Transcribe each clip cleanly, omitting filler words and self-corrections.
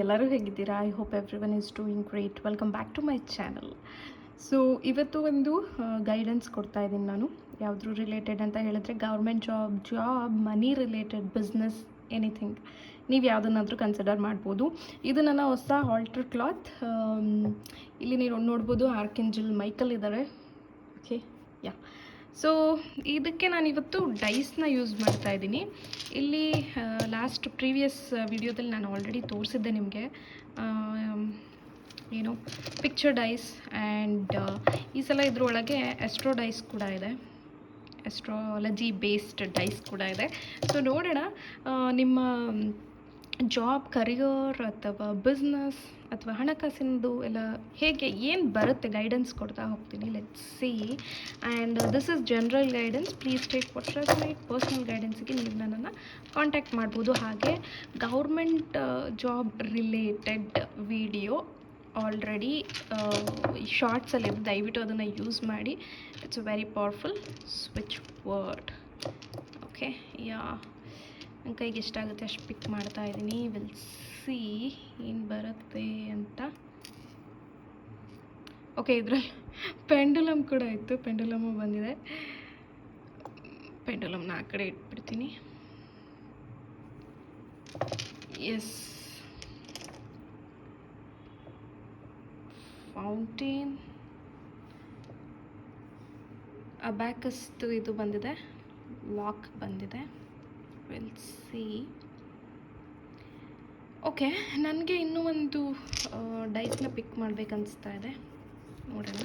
ಎಲ್ಲರೂ ಹೇಗಿದ್ದೀರಾ? I hope everyone is doing great. Welcome back to my channel. So ಇವತ್ತು ಒಂದು guidance ಕೊಡ್ತಾ ಇದ್ದೀನಿ ನಾನು. ಯಾವುದ್ರ ರಿಲೇಟೆಡ್ ಅಂತ ಹೇಳಿದ್ರೆ ಗೌರ್ಮೆಂಟ್ ಜಾಬ್ ಮನಿ ರಿಲೇಟೆಡ್ ಬಿಸ್ನೆಸ್ ಎನಿಥಿಂಗ್, ನೀವು ಯಾವುದನ್ನಾದರೂ ಕನ್ಸಿಡರ್ ಮಾಡ್ಬೋದು. ಇದು ನನ್ನ ಹೊಸ ಹಾಲ್ಟರ್ ಕ್ಲಾತ್. ಇಲ್ಲಿ ನೀವು ನೋಡ್ಬೋದು ಆರ್ಕೆಂಜಲ್ ಮೈಕಲ್ ಇದ್ದಾರೆ. ಓಕೆ, ಯಾ. ಸೊ ಇದಕ್ಕೆ ನಾನಿವತ್ತು ಡೈಸ್ನ ಯೂಸ್ ಮಾಡ್ತಾ ಇದ್ದೀನಿ. ಇಲ್ಲಿ ಲಾಸ್ಟ್ ಪ್ರೀವಿಯಸ್ ವಿಡಿಯೋದಲ್ಲಿ ನಾನು ಆಲ್ರೆಡಿ ತೋರಿಸಿದ್ದೆ ನಿಮಗೆ, ಏನು ಪಿಕ್ಚರ್ ಡೈಸ್ ಆ್ಯಂಡ್ ಈ ಸಲ ಇದರೊಳಗೆ ಎಸ್ಟ್ರೋ ಡೈಸ್ ಕೂಡ ಇದೆ, ಎಸ್ಟ್ರಾಲಜಿ ಬೇಸ್ಡ್ ಡೈಸ್ ಕೂಡ ಇದೆ. ಸೊ ನೋಡೋಣ ನಿಮ್ಮ ಜಾಬ್, ಕರಿಯರ್ ಅಥವಾ ಬಿಸ್ನೆಸ್ ಅಥವಾ ಹಣಕಾಸಿನದು ಎಲ್ಲ ಹೇಗೆ ಏನು ಬರುತ್ತೆ ಗೈಡೆನ್ಸ್ ಕೊಡ್ತಾ ಹೋಗ್ತೀನಿ. Let's see. And this is general guidance. Please take what resonate. Personal ಗೈಡೆನ್ಸ್ಗೆ ನೀವು ನನ್ನನ್ನು ಕಾಂಟ್ಯಾಕ್ಟ್ ಮಾಡ್ಬೋದು. ಹಾಗೆ government job related video already ಶಾರ್ಟ್ಸಲ್ಲಿದೆ, ದಯವಿಟ್ಟು ಅದನ್ನು ಯೂಸ್ ಮಾಡಿ. It's a very powerful switch word. Okay, yeah, ನನ್ನ ಕೈಗೆ ಎಷ್ಟಾಗುತ್ತೆ ಅಷ್ಟು ಪಿಕ್ ಮಾಡ್ತಾ ಇದ್ದೀನಿ. ವಿಲ್ ಸಿ ಏನು ಬರುತ್ತೆ ಅಂತ. ಓಕೆ, ಇದರಲ್ಲಿ ಪೆಂಡುಲಮ್ ಕೂಡ ಇತ್ತು, ಪೆಂಡುಲಮ್ಮು ಬಂದಿದೆ. ಪೆಂಡುಲಮ್ನ ಆ ಕಡೆ ಇಟ್ಬಿಡ್ತೀನಿ. ಎಸ್, ಫೌಂಟೇನ್, ಅಬ್ಯಾಕಸ್ದು ಇದು ಬಂದಿದೆ, ಲಾಕ್ ಬಂದಿದೆ. Will see. ಓಕೆ, ನನಗೆ ಇನ್ನೂ ಒಂದು ಡೈಸ್ನ ಪಿಕ್ ಮಾಡಬೇಕನ್ನಿಸ್ತಾ ಇದೆ. ನೋಡೋಣ.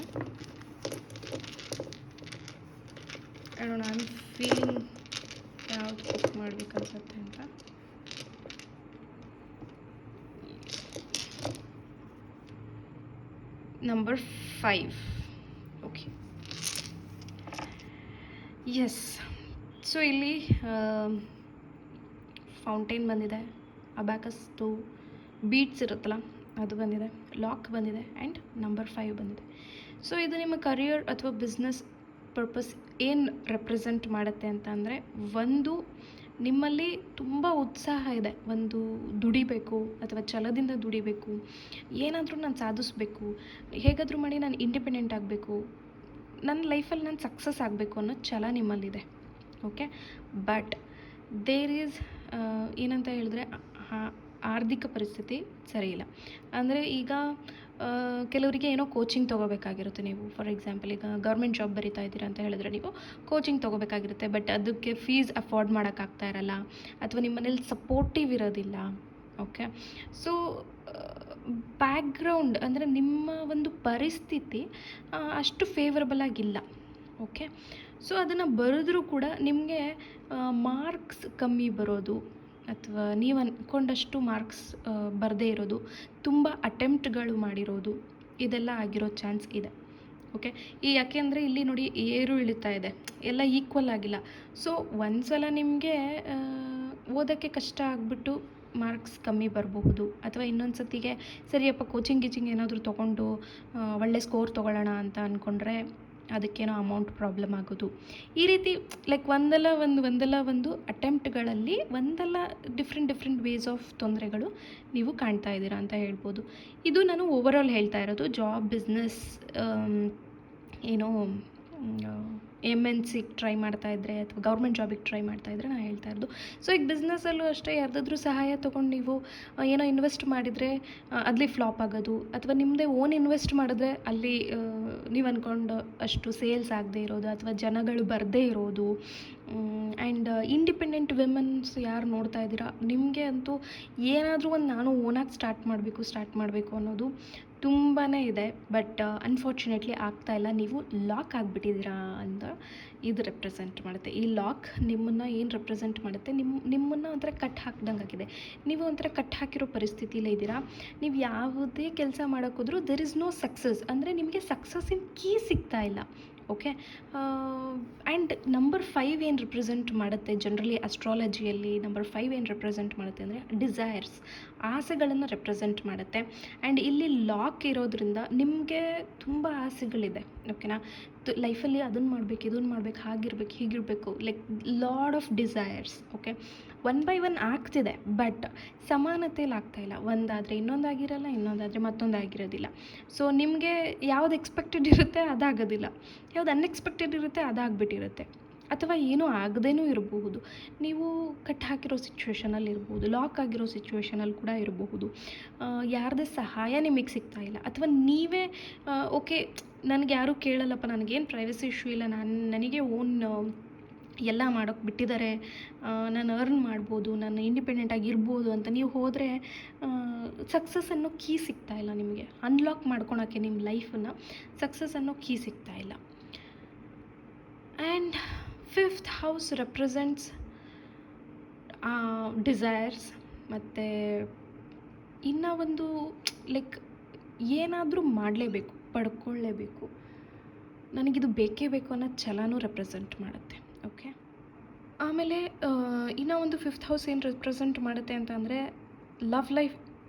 ನಾನು ಫೀಲಿಂಗ್ ಯಾವುದು ಪಿಕ್ ಮಾಡಬೇಕನ್ಸುತ್ತೆ ಅಂತ. ನಂಬರ್ 5. Okay, yes. ಸೊ ಇಲ್ಲಿ ಫೌಂಟೇನ್ ಬಂದಿದೆ, ಅಬ್ಯಾಕಸ್ದು ಬೀಡ್ಸ್ ಇರುತ್ತಲ್ಲ ಅದು ಬಂದಿದೆ, ಲಾಕ್ ಬಂದಿದೆ ಆ್ಯಂಡ್ ನಂಬರ್ 5 ಬಂದಿದೆ. ಸೊ ಇದು ನಿಮ್ಮ ಕರಿಯರ್ ಅಥವಾ ಬಿಸ್ನೆಸ್ ಪರ್ಪಸ್ ಏನು ರೆಪ್ರೆಸೆಂಟ್ ಮಾಡುತ್ತೆ ಅಂತ ಅಂದರೆ, ಒಂದು ನಿಮ್ಮಲ್ಲಿ ತುಂಬ ಉತ್ಸಾಹ ಇದೆ, ಒಂದು ದುಡಿಬೇಕು ಅಥವಾ ಛಲದಿಂದ ದುಡಿಬೇಕು, ಏನಾದರೂ ನಾನು ಸಾಧಿಸಬೇಕು, ಹೇಗಾದರೂ ಮಾಡಿ ನಾನು ಇಂಡಿಪೆಂಡೆಂಟ್ ಆಗಬೇಕು, ನನ್ನ ಲೈಫಲ್ಲಿ ನಾನು ಸಕ್ಸಸ್ ಆಗಬೇಕು ಅನ್ನೋ ಛಲ ನಿಮ್ಮಲ್ಲಿದೆ. ಓಕೆ, ಬಟ್ ದೇರ್ ಈಸ್ ಏನಂತ ಹೇಳಿದ್ರೆ ಆರ್ಥಿಕ ಪರಿಸ್ಥಿತಿ ಸರಿ ಇಲ್ಲ. ಅಂದರೆ ಈಗ ಕೆಲವರಿಗೆ ಏನೋ ಕೋಚಿಂಗ್ ತೊಗೋಬೇಕಾಗಿರುತ್ತೆ. ನೀವು ಫಾರ್ ಎಕ್ಸಾಂಪಲ್ ಈಗ ಗೌರ್ಮೆಂಟ್ ಜಾಬ್ ಬರಿತಾ ಇದ್ದೀರಾ ಅಂತ ಹೇಳಿದ್ರೆ ನೀವು ಕೋಚಿಂಗ್ ತೊಗೋಬೇಕಾಗಿರುತ್ತೆ, ಬಟ್ ಅದಕ್ಕೆ ಫೀಸ್ ಅಫೋರ್ಡ್ ಮಾಡೋಕ್ಕಾಗ್ತಾ ಇರಲ್ಲ, ಅಥವಾ ನಿಮ್ಮ ಮನೇಲಿ ಸಪೋರ್ಟಿವ್ ಇರೋದಿಲ್ಲ. ಓಕೆ, ಸೊ ಬ್ಯಾಕ್ಗ್ರೌಂಡ್ ಅಂದರೆ ನಿಮ್ಮ ಒಂದು ಪರಿಸ್ಥಿತಿ ಅಷ್ಟು ಫೇವರಬಲ್ ಆಗಿಲ್ಲ. ಓಕೆ, ಸೊ ಅದನ್ನು ಬರೆದ್ರೂ ಕೂಡ ನಿಮಗೆ ಮಾರ್ಕ್ಸ್ ಕಮ್ಮಿ ಬರೋದು, ಅಥವಾ ನೀವು ಅಂದ್ಕೊಂಡಷ್ಟು ಮಾರ್ಕ್ಸ್ ಬರದೇ ಇರೋದು, ತುಂಬ ಅಟೆಂಪ್ಟ್ಗಳು ಮಾಡಿರೋದು, ಇದೆಲ್ಲ ಆಗಿರೋ ಚಾನ್ಸ್ ಇದೆ. ಓಕೆ, ಯಾಕೆಂದರೆ ಇಲ್ಲಿ ನೋಡಿ ಏರು ಇಳಿತಾ ಇದೆ, ಎಲ್ಲ ಈಕ್ವಲ್ ಆಗಿಲ್ಲ. ಸೊ ಒಂದು ಸಲ ನಿಮಗೆ ಓದೋಕ್ಕೆ ಕಷ್ಟ ಆಗಿಬಿಟ್ಟು ಮಾರ್ಕ್ಸ್ ಕಮ್ಮಿ ಬರಬಹುದು, ಅಥವಾ ಇನ್ನೊಂದು ಸತಿಗೆ ಸರಿಯಪ್ಪ ಕೋಚಿಂಗ್ ಏನಾದರೂ ತೊಗೊಂಡು ಒಳ್ಳೆ ಸ್ಕೋರ್ ತೊಗೊಳ್ಳೋಣ ಅಂತ ಅಂದ್ಕೊಂಡ್ರೆ ಅದಕ್ಕೇನೋ ಅಮೌಂಟ್ ಪ್ರಾಬ್ಲಮ್ ಆಗೋದು. ಈ ರೀತಿ ಲೈಕ್ ಒಂದಲ್ಲ ಒಂದು ಅಟೆಂಪ್ಟ್ಗಳಲ್ಲಿ ಒಂದಲ್ಲ ಡಿಫ್ರೆಂಟ್ ವೇಸ್ ಆಫ್ ತೊಂದರೆಗಳು ನೀವು ಕಾಣ್ತಾ ಇದ್ದೀರಾ ಅಂತ ಹೇಳ್ಬೋದು. ಇದು ನಾನು ಓವರಾಲ್ ಹೇಳ್ತಾ ಇರೋದು. ಜಾಬ್, ಬಿಸ್ನೆಸ್, ಏನೋ MNCಗೆ ಟ್ರೈ ಮಾಡ್ತಾಯಿದ್ರೆ ಅಥವಾ ಗೌರ್ಮೆಂಟ್ ಜಾಬಿಗೆ ಟ್ರೈ ಮಾಡ್ತಾಯಿದ್ರೆ ನಾನು ಹೇಳ್ತಾ ಇರೋದು. ಸೊ ಈಗ ಬಿಸ್ನೆಸ್ಸಲ್ಲೂ ಅಷ್ಟೇ, ಯಾರ್ದಾದ್ರೂ ಸಹಾಯ ತೊಗೊಂಡು ನೀವು ಏನೋ ಇನ್ವೆಸ್ಟ್ ಮಾಡಿದರೆ ಅಲ್ಲಿ ಫ್ಲಾಪ್ ಆಗೋದು, ಅಥವಾ ನಿಮ್ಮದೇ ಓನ್ ಇನ್ವೆಸ್ಟ್ ಮಾಡಿದ್ರೆ ಅಲ್ಲಿ ನೀವು ಅಂದ್ಕೊಂಡು ಅಷ್ಟು ಸೇಲ್ಸ್ ಆಗದೆ ಇರೋದು, ಅಥವಾ ಜನಗಳು ಬರದೇ ಇರೋದು. ಆ್ಯಂಡ್ ಇಂಡಿಪೆಂಡೆಂಟ್ ವಿಮೆನ್ಸ್ ಯಾರು ನೋಡ್ತಾ ಇದ್ದೀರಾ, ನಿಮಗೆ ಅಂತೂ ಏನಾದರೂ ಒಂದು ನಾನು ಓನಾಗಿ ಸ್ಟಾರ್ಟ್ ಮಾಡಬೇಕು ಅನ್ನೋದು ತುಂಬಾ ಇದೆ, ಬಟ್ ಅನ್ಫಾರ್ಚುನೇಟ್ಲಿ ಆಗ್ತಾಯಿಲ್ಲ. ನೀವು ಲಾಕ್ ಆಗಿಬಿಟ್ಟಿದ್ದೀರಾ ಅಂತ ಇದು ರೆಪ್ರೆಸೆಂಟ್ ಮಾಡುತ್ತೆ. ಈ ಲಾಕ್ ನಿಮ್ಮನ್ನು ಏನು ರೆಪ್ರೆಸೆಂಟ್ ಮಾಡುತ್ತೆ, ನಿಮ್ಮನ್ನು ಒಂಥರ ಕಟ್ ಹಾಕ್ದಂಗೆ ಆಗಿದೆ. ನೀವು ಒಂಥರ ಕಟ್ ಹಾಕಿರೋ ಪರಿಸ್ಥಿತಿಲೇ ಇದ್ದೀರಾ. ನೀವು ಯಾವುದೇ ಕೆಲಸ ಮಾಡೋಕ್ಕೋದ್ರೂ ದೆರ್ ಇಸ್ ನೋ ಸಕ್ಸಸ್, ಅಂದರೆ ನಿಮಗೆ ಸಕ್ಸಸ್ಸಿನ ಕೀ ಸಿಗ್ತಾ ಇಲ್ಲ. ಓಕೆ, ಆ್ಯಂಡ್ ನಂಬರ್ 5 ಏನು ರೆಪ್ರೆಸೆಂಟ್ ಮಾಡುತ್ತೆ, ಜನರಲಿ ಅಸ್ಟ್ರಾಲಜಿಯಲ್ಲಿ ನಂಬರ್ 5 ಏನು ರೆಪ್ರೆಸೆಂಟ್ ಮಾಡುತ್ತೆ ಅಂದರೆ ಡಿಸೈರ್ಸ್, ಆಸೆಗಳನ್ನು ರೆಪ್ರೆಸೆಂಟ್ ಮಾಡುತ್ತೆ. ಆ್ಯಂಡ್ ಇಲ್ಲಿ ಲಾಕ್ ಇರೋದ್ರಿಂದ ನಿಮಗೆ ತುಂಬ ಆಸೆಗಳಿದೆ. ಓಕೆನಾ, ಲೈಫಲ್ಲಿ ಅದನ್ನು ಮಾಡಬೇಕು, ಇದನ್ನು ಮಾಡಬೇಕು, ಹಾಗಿರ್ಬೇಕು, ಹೀಗಿರಬೇಕು, like lot of desires. Okay, one by one ಆಗ್ತಿದೆ, ಬಟ್ ಸಮಾನತೆಯಲ್ಲಿ ಆಗ್ತಾಯಿಲ್ಲ. ಒಂದಾದರೆ ಇನ್ನೊಂದಾಗಿರಲ್ಲ, ಇನ್ನೊಂದಾದರೆ ಮತ್ತೊಂದಾಗಿರೋದಿಲ್ಲ. ಸೊ ನಿಮಗೆ ಯಾವ್ದು ಎಕ್ಸ್ಪೆಕ್ಟೆಡ್ ಇರುತ್ತೆ ಅದಾಗೋದಿಲ್ಲ, ಯಾವ್ದು ಅನ್ಎಕ್ಸ್ಪೆಕ್ಟೆಡ್ ಇರುತ್ತೆ ಅದಾಗ್ಬಿಟ್ಟಿರುತ್ತೆ, ಅಥವಾ ಏನೂ ಆಗದೇನೂ ಇರಬಹುದು. ನೀವು ಕಟ್ ಹಾಕಿರೋ ಸಿಚುವೇಷನಲ್ಲಿ ಇರ್ಬೋದು, ಲಾಕ್ ಆಗಿರೋ ಸಿಚುವೇಷನಲ್ಲಿ ಕೂಡ ಇರಬಹುದು. ಯಾರದೇ ಸಹಾಯ ನಿಮಗೆ ಸಿಗ್ತಾ ಇಲ್ಲ, ಅಥವಾ ನೀವೇ ಓಕೆ ನನಗೆ ಯಾರೂ ಕೇಳಲ್ಲಪ್ಪ, ನನಗೇನು ಪ್ರೈವಸಿ ಇಶ್ಯೂ ಇಲ್ಲ, ನನಗೆ ಓನ್ ಎಲ್ಲ ಮಾಡೋಕ್ಕೆ ಬಿಟ್ಟಿದ್ದಾರೆ, ನಾನು ಅರ್ನ್ ಮಾಡ್ಬೋದು, ನಾನು ಇಂಡಿಪೆಂಡೆಂಟಾಗಿ ಇರ್ಬೋದು ಅಂತ ನೀವು ಹೋದರೆ ಸಕ್ಸಸ್ ಅನ್ನೋ ಕೀ ಸಿಗ್ತಾ ಇಲ್ಲ ನಿಮಗೆ. ಅನ್ಲಾಕ್ ಮಾಡ್ಕೊಳಕ್ಕೆ ನಿಮ್ಮ ಲೈಫನ್ನು ಸಕ್ಸಸ್ ಅನ್ನೋ ಕೀ ಸಿಗ್ತಾ ಇಲ್ಲ. And 5th house represents desires. ಮತ್ತು ಇನ್ನು ಒಂದು ಲೈಕ್ ಏನಾದರೂ ಮಾಡಲೇಬೇಕು, ಪಡ್ಕೊಳ್ಳೇಬೇಕು, ನನಗಿದು ಬೇಕೇ ಬೇಕು ಅನ್ನೋ ಛಲನೂ ರೆಪ್ರೆಸೆಂಟ್ ಮಾಡುತ್ತೆ. ಓಕೆ, ಆಮೇಲೆ ಇನ್ನೂ ಒಂದು 5th house ಏನು ರೆಪ್ರೆಸೆಂಟ್ ಮಾಡುತ್ತೆ ಅಂತ ಅಂದರೆ ಲವ್ ಲೈಫ್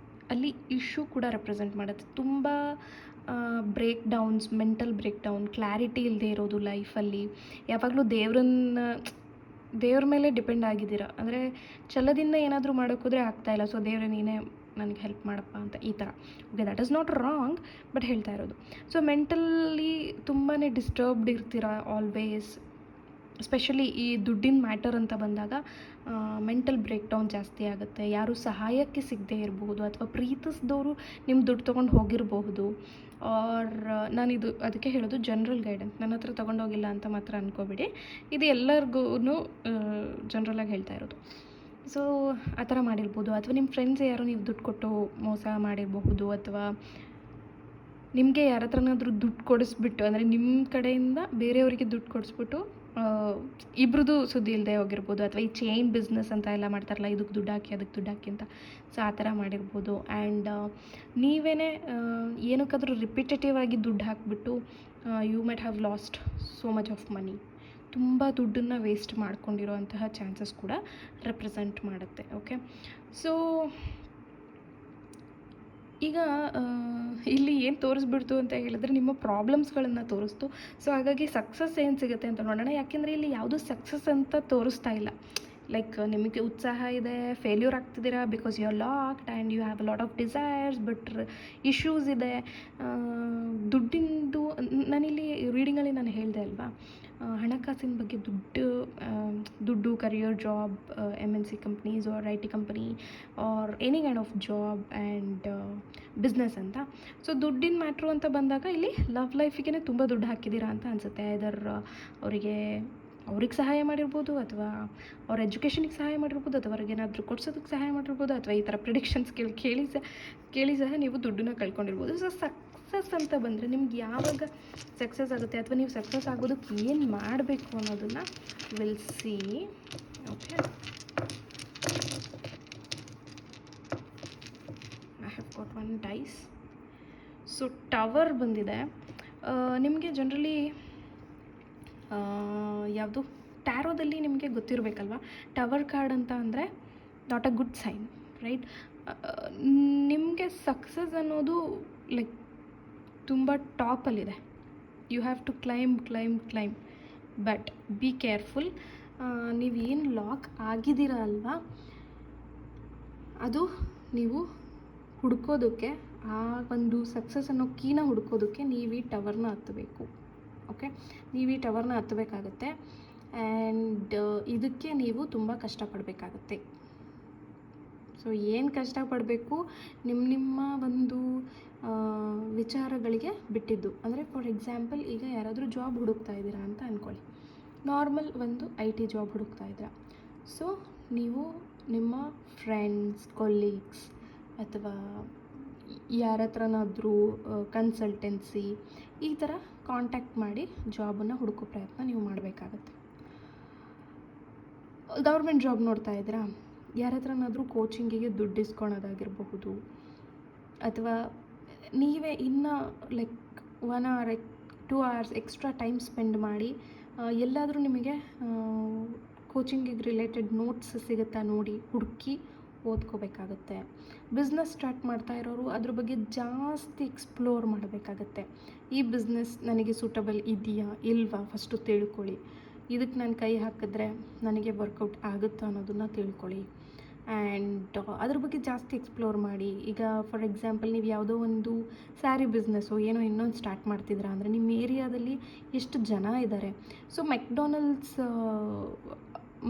ಅಲ್ಲಿ ಇಶ್ಯೂ ಕೂಡ ರೆಪ್ರೆಸೆಂಟ್ ಮಾಡುತ್ತೆ. ತುಂಬ breakdowns, mental breakdown, clarity ಇಲ್ಲದೆ ಇರೋದು ಲೈಫಲ್ಲಿ, ಯಾವಾಗಲೂ ದೇವ್ರ ಮೇಲೆ ಡಿಪೆಂಡ್ ಆಗಿದ್ದೀರಾ, ಅಂದರೆ ಛಲದಿಂದ ಏನಾದರೂ ಮಾಡೋಕ್ಕೋದ್ರೆ ಆಗ್ತಾಯಿಲ್ಲ, ಸೊ ದೇವ್ರೆ ನೀನೇ ನನಗೆ ಹೆಲ್ಪ್ ಮಾಡಪ್ಪ ಅಂತ, ಈ ಥರ. Okay, that is not wrong, but ಹೇಳ್ತಾ ಇರೋದು. ಸೊ ಮೆಂಟಲಿ ತುಂಬಾ ಡಿಸ್ಟರ್ಬ್ಡ್ ಇರ್ತೀರಾ ಆಲ್ವೇಸ್. ಸ್ಪೆಷಲಿ ಈ ದುಡ್ಡಿನ ಮ್ಯಾಟರ್ ಅಂತ ಬಂದಾಗ ಮೆಂಟಲ್ ಬ್ರೇಕ್ ಡೌನ್ ಜಾಸ್ತಿ ಆಗುತ್ತೆ. ಯಾರು ಸಹಾಯಕ್ಕೆ ಸಿಗದೆ ಇರಬಹುದು, ಅಥವಾ ಪ್ರೀತಿಸಿದವರು ನಿಮ್ಮ ದುಡ್ಡು ತೊಗೊಂಡು ಹೋಗಿರಬಹುದು. ಆರ್ ನಾನಿದು ಅದಕ್ಕೆ ಹೇಳೋದು ಜನರಲ್ ಗೈಡೆನ್ಸ್, ನನ್ನ ಹತ್ರ ತೊಗೊಂಡೋಗಿಲ್ಲ ಅಂತ ಮಾತ್ರ ಅಂದ್ಕೋಬೇಡಿ, ಇದು ಎಲ್ಲರಿಗೂ ಜನರಲಾಗಿ ಹೇಳ್ತಾ ಇರೋದು. ಸೊ ಆ ಥರ ಮಾಡಿರ್ಬೋದು, ಅಥವಾ ನಿಮ್ಮ ಫ್ರೆಂಡ್ಸ್ ಯಾರು ನೀವು ದುಡ್ಡು ಕೊಟ್ಟು ಮೋಸ ಮಾಡಿರಬಹುದು, ಅಥವಾ ನಿಮಗೆ ಯಾರ ಹತ್ರನಾದರೂ ದುಡ್ಡು ಕೊಡಿಸ್ಬಿಟ್ಟು, ಅಂದರೆ ನಿಮ್ಮ ಕಡೆಯಿಂದ ಬೇರೆಯವರಿಗೆ ದುಡ್ಡು ಕೊಡಿಸ್ಬಿಟ್ಟು ಇಬ್ರದ್ದು ಸುದ್ದಿ ಇಲ್ಲದೆ ಹೋಗಿರ್ಬೋದು, ಅಥವಾ ಈ ಚೈನ್ ಬಿಸ್ನೆಸ್ ಅಂತ ಎಲ್ಲ ಮಾಡ್ತಾರಲ್ಲ, ಇದಕ್ಕೆ ದುಡ್ಡು ಹಾಕಿ ಅದಕ್ಕೆ ದುಡ್ಡು ಹಾಕಿ ಅಂತ, ಸೊ ಆ ಥರ ಮಾಡಿರ್ಬೋದು. ಆ್ಯಂಡ್ ನೀವೇ ಏನಕ್ಕಾದರೂ ರಿಪಿಟೇಟಿವ್ ಆಗಿ ದುಡ್ಡು ಹಾಕಿಬಿಟ್ಟು you might have lost so much of money, ತುಂಬ ದುಡ್ಡನ್ನು ವೇಸ್ಟ್ ಮಾಡ್ಕೊಂಡಿರೋ ಅಂತಹ ಚಾನ್ಸಸ್ ಕೂಡ ರೆಪ್ರೆಸೆಂಟ್ ಮಾಡುತ್ತೆ. ಓಕೆ, ಸೊ ಈಗ ಇಲ್ಲಿ ಏನು ತೋರಿಸ್ಬಿಡ್ತು ಅಂತ ಹೇಳಿದ್ರೆ ನಿಮ್ಮ ಪ್ರಾಬ್ಲಮ್ಸ್ಗಳನ್ನು ತೋರಿಸ್ತು. ಸೊ ಹಾಗಾಗಿ ಸಕ್ಸಸ್ ಏನು ಸಿಗುತ್ತೆ ಅಂತ ನೋಡೋಣ. ಯಾಕೆಂದರೆ ಇಲ್ಲಿ ಯಾವುದೂ ಸಕ್ಸಸ್ ಅಂತ ತೋರಿಸ್ತಾ ಇಲ್ಲ. ಲೈಕ್ ನಿಮಗೆ ಉತ್ಸಾಹ ಇದೆ, ಫೇಲ್ಯೂರ್ ಆಗ್ತಿದ್ದೀರಾ because you are locked and you have a lot of desires, but issues ಇದೆ. ದುಡ್ಡಿಂದು ನಾನಿಲ್ಲಿ ರೀಡಿಂಗಲ್ಲಿ ನಾನು ಹೇಳಿದೆ ಅಲ್ವಾ, ಹಣಕಾಸಿನ ಬಗ್ಗೆ ದುಡ್ಡು career job, MNC companies are IT company R any kind of job and business ಅಂತ. ಸೊ ದುಡ್ಡಿನ ಮ್ಯಾಟ್ರು ಅಂತ ಬಂದಾಗ ಇಲ್ಲಿ ಲವ್ ಲೈಫಿಗೆ ತುಂಬ ದುಡ್ಡು ಹಾಕಿದ್ದೀರಾ ಅಂತ ಅನಿಸುತ್ತೆ. ಐದರ್ ಅವ್ರಿಗೆ ಸಹಾಯ ಮಾಡಿರ್ಬೋದು, ಅಥವಾ ಅವ್ರ ಎಜುಕೇಷನಿಗೆ ಸಹಾಯ ಮಾಡಿರ್ಬೋದು, ಅಥವಾ ಅವ್ರಿಗೇನಾದರೂ ಕೊಡ್ಸೋದಕ್ಕೆ ಸಹಾಯ ಮಾಡಿರ್ಬೋದು, ಅಥವಾ ಈ ಥರ ಪ್ರಿಡಿಕ್ಷನ್ಸ್ ಕೇಳಿ ಸಹ ನೀವು ದುಡ್ಡನ್ನ ಕಳ್ಕೊಂಡಿರ್ಬೋದು. ಸೊ ಸಕ್ಸಸ್ ಅಂತ ಬಂದರೆ ನಿಮ್ಗೆ ಯಾವಾಗ ಸಕ್ಸಸ್ ಆಗುತ್ತೆ, ಅಥವಾ ನೀವು ಸಕ್ಸಸ್ ಆಗೋದಕ್ಕೆ ಏನು ಮಾಡಬೇಕು ಅನ್ನೋದನ್ನು will see. Okay, I have got one dice. So tower ಬಂದಿದೆ. ನಿಮಗೆ ಜನರಲಿ ಯಾವುದು ಟ್ಯಾರೋದಲ್ಲಿ ನಿಮಗೆ ಗೊತ್ತಿರಬೇಕಲ್ವ, ಟವರ್ ಕಾರ್ಡ್ ಅಂತ ಅಂದರೆ not a good sign, right? ನಿಮಗೆ ಸಕ್ಸಸ್ ಅನ್ನೋದು ಲೈಕ್ ತುಂಬ ಟಾಪಲ್ಲಿದೆ. You have to claim, but be careful. ನೀವೇನು ಲಾಕ್ ಆಗಿದ್ದೀರ ಅಲ್ವಾ, ಅದು ನೀವು ಹುಡ್ಕೋದಕ್ಕೆ, ಆ ಒಂದು ಸಕ್ಸಸ್ ಅನ್ನೋ ಕೀನ ಹುಡ್ಕೋದಕ್ಕೆ ನೀವು ಈ ಟವರ್ನ ಹತ್ತಬೇಕು. ಓಕೆ, ನೀವು ಈ ಟವರ್ನ ಹತ್ತಬೇಕಾಗತ್ತೆ. ಆ್ಯಂಡ್ ಇದಕ್ಕೆ ನೀವು ತುಂಬ ಕಷ್ಟಪಡಬೇಕಾಗತ್ತೆ. ಸೊ ಏನು ಕಷ್ಟಪಡಬೇಕು, ನಿಮ್ಮ ಒಂದು ವಿಚಾರಗಳಿಗೆ ಬಿಟ್ಟಿದ್ದು. ಅಂದರೆ ಫಾರ್ ಎಕ್ಸಾಂಪಲ್, ಈಗ ಯಾರಾದರೂ ಜಾಬ್ ಹುಡುಕ್ತಾ ಇದ್ದೀರಾ ಅಂತ ಅಂದ್ಕೊಳ್ಳಿ, ನಾರ್ಮಲ್ ಒಂದು IT ಜಾಬ್ ಹುಡುಕ್ತಾ ಇದ್ದೀರಾ. ಸೊ ನೀವು ನಿಮ್ಮ ಫ್ರೆಂಡ್ಸ್, ಕೊಲೀಗ್ಸ್, ಅಥವಾ ಯಾರ ಹತ್ರನಾದರೂ ಕನ್ಸಲ್ಟೆನ್ಸಿ, ಈ ಥರ ಕಾಂಟ್ಯಾಕ್ಟ್ ಮಾಡಿ ಜಾಬನ್ನು ಹುಡುಕೋ ಪ್ರಯತ್ನ ನೀವು ಮಾಡಬೇಕಾಗತ್ತೆ. ಗೌರ್ಮೆಂಟ್ ಜಾಬ್ ನೋಡ್ತಾ ಇದ್ದೀರಾ, ಯಾರ ಹತ್ರನಾದರೂ ಕೋಚಿಂಗಿಗೆ ದುಡ್ಡು ಇಸ್ಕೊಳೋದಾಗಿರಬಹುದು, ಅಥವಾ ನೀವೇ ಇನ್ನೂ like 1 hour 2 hours extra time spend ಮಾಡಿ ಎಲ್ಲಾದರೂ ನಿಮಗೆ ಕೋಚಿಂಗಿಗೆ ರಿಲೇಟೆಡ್ ನೋಟ್ಸ್ ಸಿಗುತ್ತಾ ನೋಡಿ ಹುಡುಕಿ ಓದ್ಕೋಬೇಕಾಗತ್ತೆ. ಬಿಸ್ನೆಸ್ ಸ್ಟಾರ್ಟ್ ಮಾಡ್ತಾ ಇರೋರು ಅದ್ರ ಬಗ್ಗೆ ಜಾಸ್ತಿ ಎಕ್ಸ್ಪ್ಲೋರ್ ಮಾಡಬೇಕಾಗತ್ತೆ. ಈ ಬಿಸ್ನೆಸ್ ನನಗೆ ಸೂಟಬಲ್ ಇದೆಯಾ ಇಲ್ವಾ ಫಸ್ಟು ತಿಳ್ಕೊಳ್ಳಿ. ಇದಕ್ಕೆ ನಾನು ಕೈ ಹಾಕಿದ್ರೆ ನನಗೆ ವರ್ಕೌಟ್ ಆಗುತ್ತಾ ಅನ್ನೋದನ್ನು ತಿಳ್ಕೊಳ್ಳಿ. ಆ್ಯಂಡ್ ಅದ್ರ ಬಗ್ಗೆ ಜಾಸ್ತಿ ಎಕ್ಸ್ಪ್ಲೋರ್ ಮಾಡಿ. ಈಗ ಫಾರ್ ಎಕ್ಸಾಂಪಲ್ ನೀವು ಯಾವುದೋ ಒಂದು ಸ್ಯಾರಿ ಬಿಸ್ನೆಸ್ಸು ಏನೋ ಇನ್ನೊಂದು ಸ್ಟಾರ್ಟ್ ಮಾಡ್ತಿದ್ದೀರಾ ಅಂದರೆ ನಿಮ್ಮ ಏರಿಯಾದಲ್ಲಿ ಎಷ್ಟು ಜನ ಇದ್ದಾರೆ. ಸೊ ಮೆಕ್ಡೊನಾಲ್ಡ್ಸ್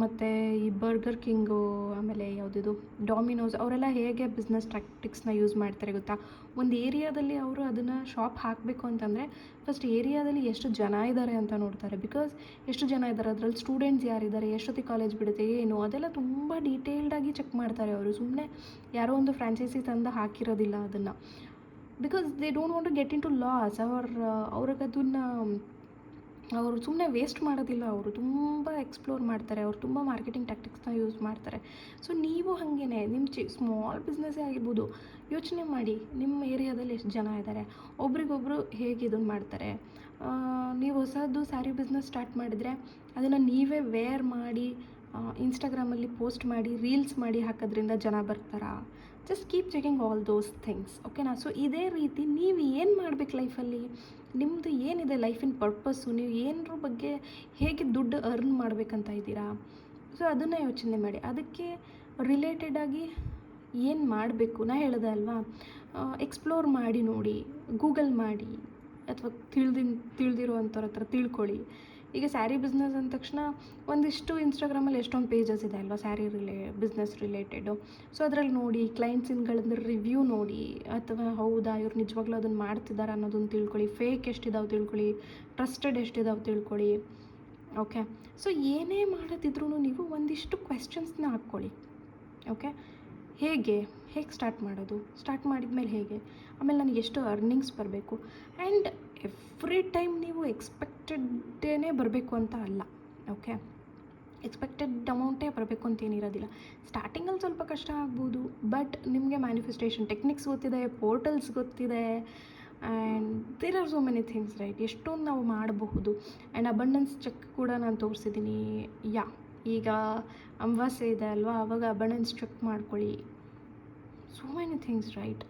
ಮತ್ತು ಈ ಬರ್ಗರ್ ಕಿಂಗು, ಆಮೇಲೆ ಯಾವುದಿದು ಡಾಮಿನೋಸ್, ಅವರೆಲ್ಲ ಹೇಗೆ ಬಿಸ್ನೆಸ್ ಟ್ಯಾಕ್ಟಿಕ್ಸ್ನ ಯೂಸ್ ಮಾಡ್ತಾರೆ ಗೊತ್ತಾ? ಒಂದು ಏರಿಯಾದಲ್ಲಿ ಅವರು ಅದನ್ನು ಶಾಪ್ ಹಾಕಬೇಕು ಅಂತಂದರೆ ಫಸ್ಟ್ ಏರಿಯಾದಲ್ಲಿ ಎಷ್ಟು ಜನ ಇದ್ದಾರೆ ಅಂತ ನೋಡ್ತಾರೆ. ಬಿಕಾಸ್ ಎಷ್ಟು ಜನ ಇದ್ದಾರೆ, ಅದರಲ್ಲಿ ಸ್ಟೂಡೆಂಟ್ಸ್ ಯಾರಿದ್ದಾರೆ, ಎಷ್ಟೊತ್ತಿಗೆ ಕಾಲೇಜ್ ಬಿಡುತ್ತೆ, ಏನು, ಅದೆಲ್ಲ ತುಂಬ ಡೀಟೇಲ್ಡಾಗಿ ಚೆಕ್ ಮಾಡ್ತಾರೆ ಅವರು. ಸುಮ್ಮನೆ ಯಾರೋ ಒಂದು ಫ್ರಾಂಚೈಸಿ ತಂದು ಹಾಕಿರೋದಿಲ್ಲ ಅದನ್ನು. Because they don't want to get into loss. ಅವ್ರಿಗೆ ಅದನ್ನು ಅವರು ಸುಮ್ಮನೆ ವೇಸ್ಟ್ ಮಾಡೋದಿಲ್ಲ. ಅವರು ತುಂಬ ಎಕ್ಸ್ಪ್ಲೋರ್ ಮಾಡ್ತಾರೆ. ಅವರು ತುಂಬ ಮಾರ್ಕೆಟಿಂಗ್ ಟ್ಯಾಕ್ಟಿಕ್ಸ್ನ ಯೂಸ್ ಮಾಡ್ತಾರೆ. ಸೊ ನೀವು ಹಾಗೇ ನಿಮ್ಮ ಸ್ಮಾಲ್ ಬಿಸ್ನೆಸ್ಸೇ ಆಗಿರ್ಬೋದು, ಯೋಚನೆ ಮಾಡಿ ನಿಮ್ಮ ಏರಿಯಾದಲ್ಲಿ ಎಷ್ಟು ಜನ ಇದ್ದಾರೆ, ಒಬ್ರಿಗೊಬ್ಬರು ಹೇಗೆ ಇದನ್ನು ಮಾಡ್ತಾರೆ. ನೀವು ಹೊಸದು ಸ್ಯಾರಿ ಬಿಸ್ನೆಸ್ ಸ್ಟಾರ್ಟ್ ಮಾಡಿದರೆ ಅದನ್ನು ನೀವೇ ವೇರ್ ಮಾಡಿ ಇನ್ಸ್ಟಾಗ್ರಾಮಲ್ಲಿ ಪೋಸ್ಟ್ ಮಾಡಿ ರೀಲ್ಸ್ ಮಾಡಿ ಹಾಕೋದ್ರಿಂದ ಜನ ಬರ್ತಾರಾ? Just keep checking all those things, ಓಕೆನಾ? ಸೊ ಇದೇ ರೀತಿ ನೀವು ಏನು ಮಾಡಬೇಕು ಲೈಫಲ್ಲಿ, ನಿಮ್ಮದು ಏನಿದೆ ಲೈಫಿನ ಪರ್ಪಸ್ಸು, ನೀವು ಏನರ ಬಗ್ಗೆ ಹೇಗೆ ದುಡ್ಡು ಅರ್ನ್ ಮಾಡಬೇಕಂತ ಇದ್ದೀರಾ, ಸೊ ಅದನ್ನು ಯೋಚನೆ ಮಾಡಿ. ಅದಕ್ಕೆ ರಿಲೇಟೆಡಾಗಿ ಏನು ಮಾಡಬೇಕು ನಾ ಹೇಳಿದೆ ಅಲ್ವಾ, ಎಕ್ಸ್ಪ್ಲೋರ್ ಮಾಡಿ ನೋಡಿ, ಗೂಗಲ್ ಮಾಡಿ, ಅಥವಾ ತಿಳಿದಿರೋ ಅಂಥವ್ರ ಹತ್ರ ತಿಳ್ಕೊಳ್ಳಿ. ಈಗ ಸ್ಯಾರಿ ಬಿಸ್ನೆಸ್ ಅಂದ ತಕ್ಷಣ ಒಂದಿಷ್ಟು ಇನ್ಸ್ಟಾಗ್ರಾಮಲ್ಲಿ ಎಷ್ಟೊಂದು ಪೇಜಸ್ ಇದೆ ಅಲ್ವಾ ಸ್ಯಾರಿ ಬಿಸ್ನೆಸ್ ರಿಲೇಟೆಡು. ಸೊ ಅದರಲ್ಲಿ ನೋಡಿ, ಕ್ಲೈಂಟ್ಸಿನ್ಗಳಿಂದ ರಿವ್ಯೂ ನೋಡಿ, ಅಥವಾ ಹೌದಾ ಇವ್ರು ನಿಜವಾಗ್ಲೂ ಅದನ್ನು ಮಾಡ್ತಿದ್ದಾರೆ ಅನ್ನೋದನ್ನು ತಿಳ್ಕೊಳ್ಳಿ. ಫೇಕ್ ಎಷ್ಟಿದಾವೆ ತಿಳ್ಕೊಳ್ಳಿ, ಟ್ರಸ್ಟೆಡ್ ಎಷ್ಟಿದಾವೆ ತಿಳ್ಕೊಳ್ಳಿ, ಓಕೆ? ಸೊ ಏನೇ ಮಾಡೋದಿದ್ರೂ ನೀವು ಒಂದಿಷ್ಟು ಕ್ವೆಶ್ಚನ್ಸ್ನ ಹಾಕ್ಕೊಳ್ಳಿ, ಓಕೆ? ಹೇಗೆ ಸ್ಟಾರ್ಟ್ ಮಾಡೋದು, ಸ್ಟಾರ್ಟ್ ಮಾಡಿದ್ಮೇಲೆ ಹೇಗೆ, ಆಮೇಲೆ ನನಗೆ ಎಷ್ಟು ಅರ್ನಿಂಗ್ಸ್ ಬರಬೇಕು. ಆ್ಯಂಡ್ ಎವ್ರಿ ಟೈಮ್ ನೀವು ಎಕ್ಸ್ಪೆಕ್ಟೆಡೇ ಬರಬೇಕು ಅಂತ ಅಲ್ಲ, ಓಕೆ? ಎಕ್ಸ್ಪೆಕ್ಟೆಡ್ ಅಮೌಂಟೇ ಬರಬೇಕು ಅಂತೇನಿರೋದಿಲ್ಲ. ಸ್ಟಾರ್ಟಿಂಗಲ್ಲಿ ಸ್ವಲ್ಪ ಕಷ್ಟ ಆಗ್ಬೋದು, ಬಟ್ ನಿಮಗೆ ಮ್ಯಾನಿಫೆಸ್ಟೇಷನ್ ಟೆಕ್ನಿಕ್ಸ್ ಗೊತ್ತಿದೆ, ಪೋರ್ಟಲ್ಸ್ ಗೊತ್ತಿದೆ, and there are so many things, right? ಎಷ್ಟೊಂದು ನಾವು ಮಾಡಬಹುದು. ಆ್ಯಂಡ್ ಅಬಂಡೆನ್ಸ್ ಚೆಕ್ ಕೂಡ ನಾನು ತೋರಿಸಿದ್ದೀನಿ. ಈಗ ಅಮಾವಾಸ್ಯೆ ಇದೆ ಅಲ್ವಾ, ಆವಾಗ ಅಬಂಡೆನ್ಸ್ ಚೆಕ್ ಮಾಡ್ಕೊಳ್ಳಿ. So many things, right?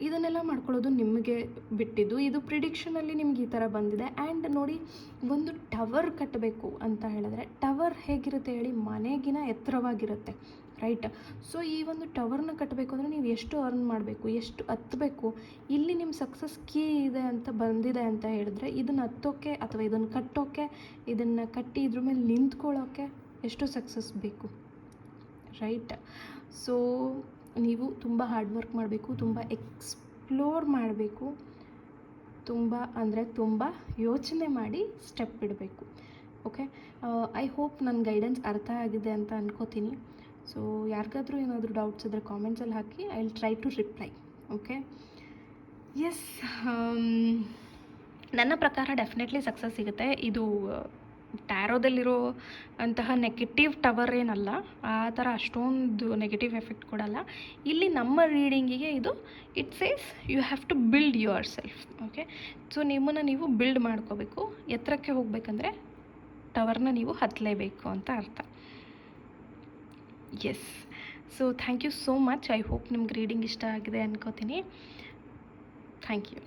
ಇದನ್ನೆಲ್ಲ ಮಾಡ್ಕೊಳ್ಳೋದು ನಿಮಗೆ ಬಿಟ್ಟಿದ್ದು. ಇದು ಪ್ರಿಡಿಕ್ಷನಲ್ಲಿ ನಿಮ್ಗೆ ಈ ಥರ ಬಂದಿದೆ. ಆ್ಯಂಡ್ ನೋಡಿ, ಒಂದು ಟವರ್ ಕಟ್ಟಬೇಕು ಅಂತ ಹೇಳಿದ್ರೆ ಟವರ್ ಹೇಗಿರುತ್ತೆ ಹೇಳಿ, ಮನೆಗಿನ ಎತ್ತರವಾಗಿರುತ್ತೆ, ರೈಟ್? ಸೊ ಈ ಒಂದು ಟವರ್ನ ಕಟ್ಟಬೇಕು ಅಂದರೆ ನೀವು ಎಷ್ಟು ಅರ್ನ್ ಮಾಡಬೇಕು, ಎಷ್ಟು ಹತ್ತಬೇಕು, ಇಲ್ಲಿ ನಿಮ್ಮ ಸಕ್ಸಸ್ ಕೀ ಇದೆ ಅಂತ ಬಂದಿದೆ ಅಂತ ಹೇಳಿದ್ರೆ ಇದನ್ನು ಹತ್ತೋಕ್ಕೆ ಅಥವಾ ಇದನ್ನು ಕಟ್ಟೋಕ್ಕೆ, ಇದನ್ನು ಕಟ್ಟಿ ಇದ್ರ ಮೇಲೆ ನಿಂತ್ಕೊಳ್ಳೋಕ್ಕೆ ಎಷ್ಟು ಸಕ್ಸಸ್ ಬೇಕು, ರೈಟ್? ಸೊ ನೀವು ತುಂಬ ಹಾರ್ಡ್ ವರ್ಕ್ ಮಾಡಬೇಕು, ತುಂಬ ಎಕ್ಸ್ಪ್ಲೋರ್ ಮಾಡಬೇಕು, ತುಂಬ ಯೋಚನೆ ಮಾಡಿ ಸ್ಟೆಪ್ ಇಡಬೇಕು, ಓಕೆ? ಐ ಹೋಪ್ ನನ್ನ ಗೈಡೆನ್ಸ್ ಅರ್ಥ ಆಗಿದೆ ಅಂತ ಅನ್ಕೋತೀನಿ. ಸೊ ಯಾರಿಗಾದ್ರೂ ಏನಾದರೂ ಡೌಟ್ಸ್ ಇದ್ದರೆ ಕಾಮೆಂಟ್ಸಲ್ಲಿ ಹಾಕಿ, I will try to reply, okay? Yes, ನನ್ನ ಪ್ರಕಾರ ಡೆಫಿನೆಟ್ಲಿ ಸಕ್ಸಸ್ ಸಿಗುತ್ತೆ. ಇದು ಟ್ಯಾರೋದಲ್ಲಿರೋ ಅಂತಹ ನೆಗೆಟಿವ್ ಟವರ್ ಏನಲ್ಲ, ಆ ಥರ ಅಷ್ಟೊಂದು ನೆಗೆಟಿವ್ ಎಫೆಕ್ಟ್ ಕೊಡಲ್ಲ. ಇಲ್ಲಿ ನಮ್ಮ ರೀಡಿಂಗಿಗೆ ಇದು it says you have to build yourself, okay? So ನಿಮ್ಮನ್ನು ನೀವು ಬಿಲ್ಡ್ ಮಾಡ್ಕೋಬೇಕು. ಎತ್ತರಕ್ಕೆ ಹೋಗಬೇಕಂದ್ರೆ ಟವರ್ನ ನೀವು ಹತ್ತಲೇಬೇಕು ಅಂತ ಅರ್ಥ. Yes, so thank you so much. I hope ನಿಮ್ಗೆ ರೀಡಿಂಗ್ ಇಷ್ಟ ಆಗಿದೆ ಅನ್ಕೋತೀನಿ. Thank you.